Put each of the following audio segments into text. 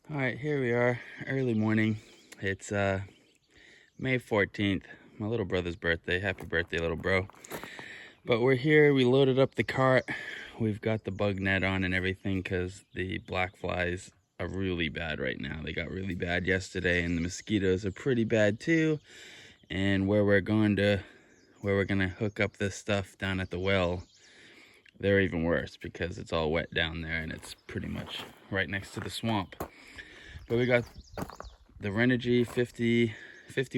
All right, here we are, early morning. It's May 14th, my little brother's birthday. Happy birthday, little bro. But we're here, we loaded up the cart. We've got the bug net on and everything because the black flies are really bad right now. They got really bad yesterday, and the mosquitoes are pretty bad too. And where we're gonna hook up this stuff down at the well, they're even worse because it's all wet down there and it's pretty much right next to the swamp. But we got the Renogy 50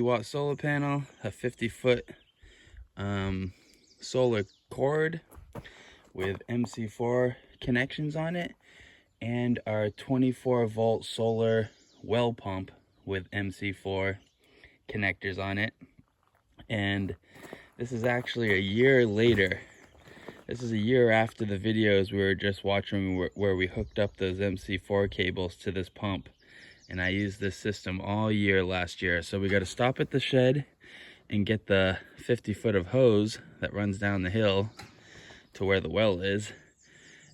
watt solar panel, a 50-foot solar cord with MC4 connections on it, and our 24-volt solar well pump with MC4 connectors on it. And this is actually a year later. This is a year after the videos we were just watching where we hooked up those MC4 cables to this pump. And I used this system all year last year. So we got to stop at the shed and get the 50-foot of hose that runs down the hill to where the well is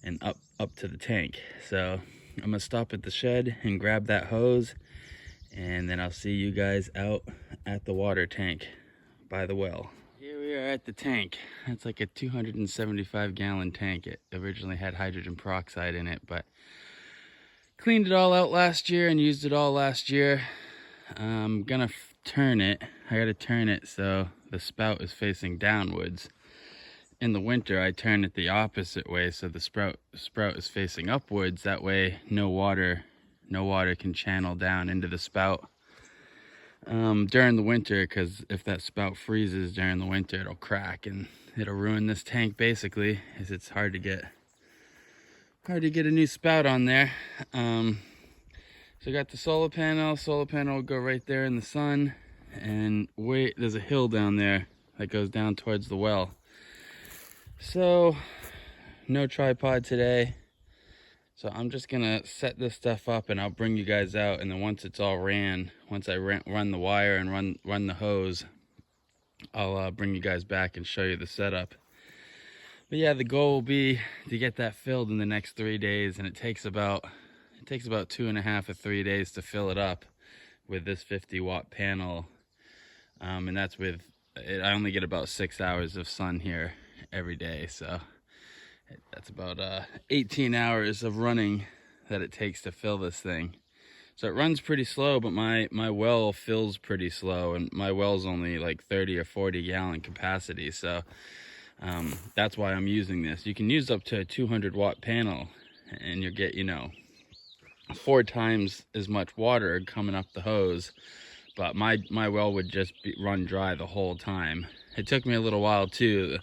and up to the tank. So I'm gonna stop at the shed and grab that hose, and then I'll see you guys out at the water tank by the well. Here we are at the tank. It's like a 275-gallon tank. It originally had hydrogen peroxide in it, but cleaned it all out last year and used it all last year. I'm gonna turn it. I gotta turn it so the spout is facing downwards. In the winter, I turn it the opposite way so the sprout is facing upwards. That way, no water can channel down into the spout during the winter, because if that spout freezes during the winter, it'll crack and it'll ruin this tank basically, as it's hard to get a new spout on there. So I got the solar panel. Solar panel will go right there in the sun, and there's a hill down there that goes down towards the well. So no tripod today. So I'm just gonna set this stuff up and I'll bring you guys out, and then once it's all once I run the wire and run the hose, I'll bring you guys back and show you the setup. But yeah, the goal will be to get that filled in the next 3 days, and it takes about 2.5 or 3 days to fill it up with this 50-watt panel. And that's with it. I only get about 6 hours of sun here every day, so that's about 18 hours of running that it takes to fill this thing. So it runs pretty slow, but my well fills pretty slow, and my well's only like 30 or 40 gallon capacity, so that's why I'm using this. You can use up to a 200-watt panel and you'll get 4 times as much water coming up the hose, but my well would just run dry the whole time. It took me a little while too.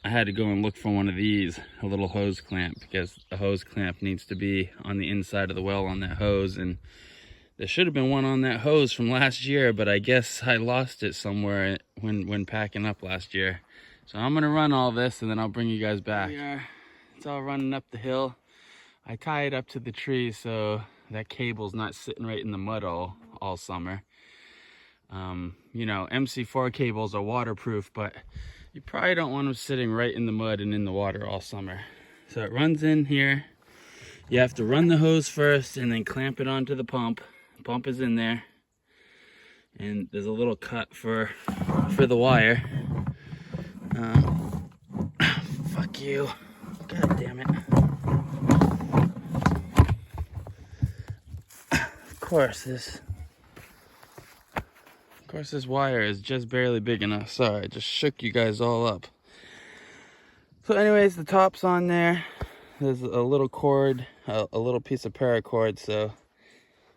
I had to go and look for one of these, a little hose clamp, because the hose clamp needs to be on the inside of the well on that hose, and there should have been one on that hose from last year, but I guess I lost it somewhere when packing up last year. So I'm gonna run all this and then I'll bring you guys back. Here we are. It's all running up the hill. I tie it up to the tree so that cable's not sitting right in the mud all summer. MC4 cables are waterproof, but you probably don't want them sitting right in the mud and in the water all summer. So it runs in here. You have to run the hose first and then clamp it onto the pump. The pump is in there. And there's a little cut for the wire. Fuck you. God damn it. Of course this wire is just barely big enough. Sorry, I just shook you guys all up. So anyways, the top's on there. There's a little cord, a little piece of paracord, so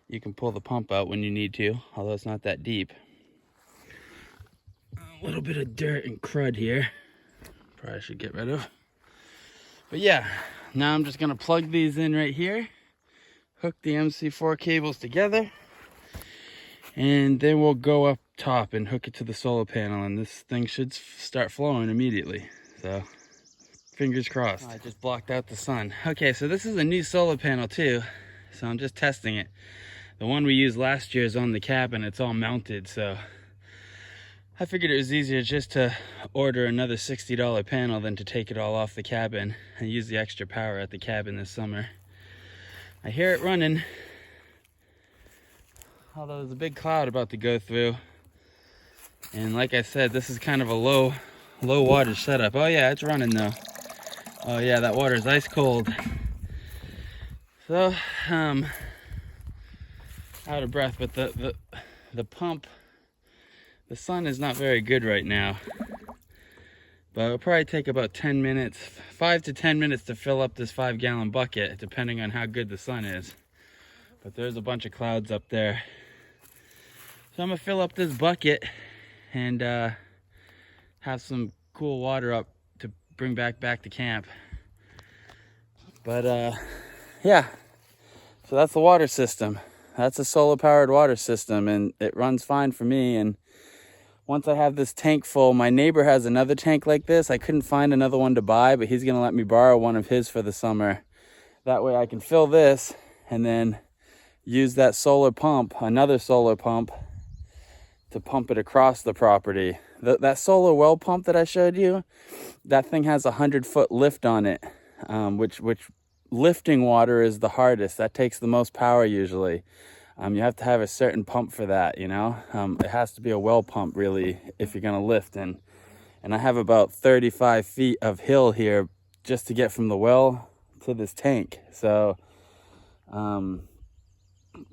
you can pull the pump out when you need to, although it's not that deep. A little bit of dirt and crud here. Probably should get rid of. But yeah, now I'm just gonna plug these in right here, hook the MC4 cables together, and then we'll go up top and hook it to the solar panel, and this thing should start flowing immediately. So fingers crossed. I just blocked out the sun. Okay, so this is a new solar panel too, so I'm just testing it. The one we used last year is on the cabin. It's all mounted, so I figured it was easier just to order another $60 panel than to take it all off the cabin and use the extra power at the cabin this summer. I hear it running. although there's a big cloud about to go through. And like I said, this is kind of a low water setup. Oh yeah, it's running though. Oh yeah, that water is ice cold. So, out of breath, but the pump, the sun is not very good right now. But it'll probably take about 10 minutes, 5 to 10 minutes to fill up this 5-gallon bucket, depending on how good the sun is. But there's a bunch of clouds up there. So I'm gonna fill up this bucket and have some cool water up to bring back to camp. But yeah, so that's the water system. That's a solar powered water system, and it runs fine for me. And once I have this tank full, my neighbor has another tank like this. I couldn't find another one to buy, but he's gonna let me borrow one of his for the summer. That way I can fill this and then use that solar pump, another solar pump, to pump it across the property. That solar well pump that I showed you, that thing has a 100-foot lift on it, which lifting water is the hardest. That takes the most power usually. You have to have a certain pump for that, you know. It has to be a well pump really if you're gonna lift. And I have about 35 feet of hill here just to get from the well to this tank. So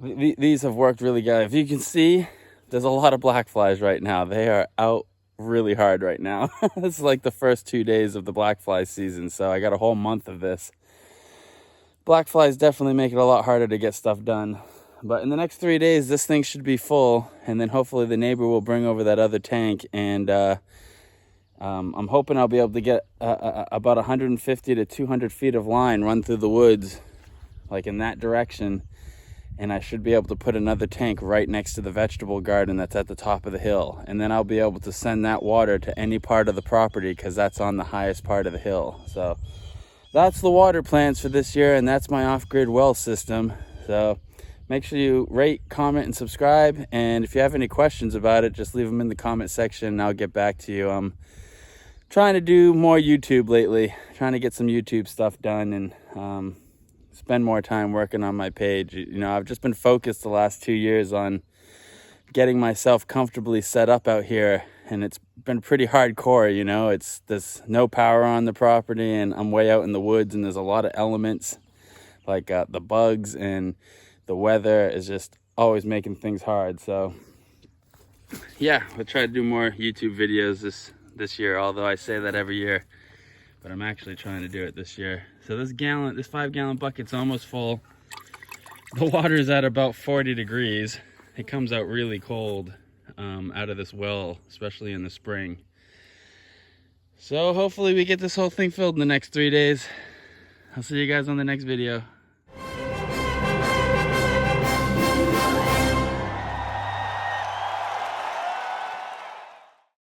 these have worked really good. If you can see, there's a lot of black flies right now. They are out really hard right now. This is like the first 2 days of the black fly season, so I got a whole month of this. Black flies definitely make it a lot harder to get stuff done. But in the next 3 days, this thing should be full, and then hopefully the neighbor will bring over that other tank, and I'm hoping I'll be able to get about 150 to 200 feet of line run through the woods, like in that direction, and I should be able to put another tank right next to the vegetable garden that's at the top of the hill, and then I'll be able to send that water to any part of the property because that's on the highest part of the hill. So that's the water plans for this year, and that's my off-grid well system. So make sure you rate, comment, and subscribe. And if you have any questions about it, just leave them in the comment section and I'll get back to you. I'm trying to do more YouTube lately, trying to get some YouTube stuff done and spend more time working on my page. You know, I've just been focused the last 2 years on getting myself comfortably set up out here, and it's been pretty hardcore. You know, there's no power on the property, and I'm way out in the woods, and there's a lot of elements like the bugs, and the weather is just always making things hard. So yeah, we'll try to do more YouTube videos this year, although I say that every year, but I'm actually trying to do it this year. So this 5-gallon bucket's almost full. The water is at about 40 degrees. It comes out really cold out of this well, especially in the spring. So hopefully we get this whole thing filled in the next 3 days. I'll see you guys on the next video.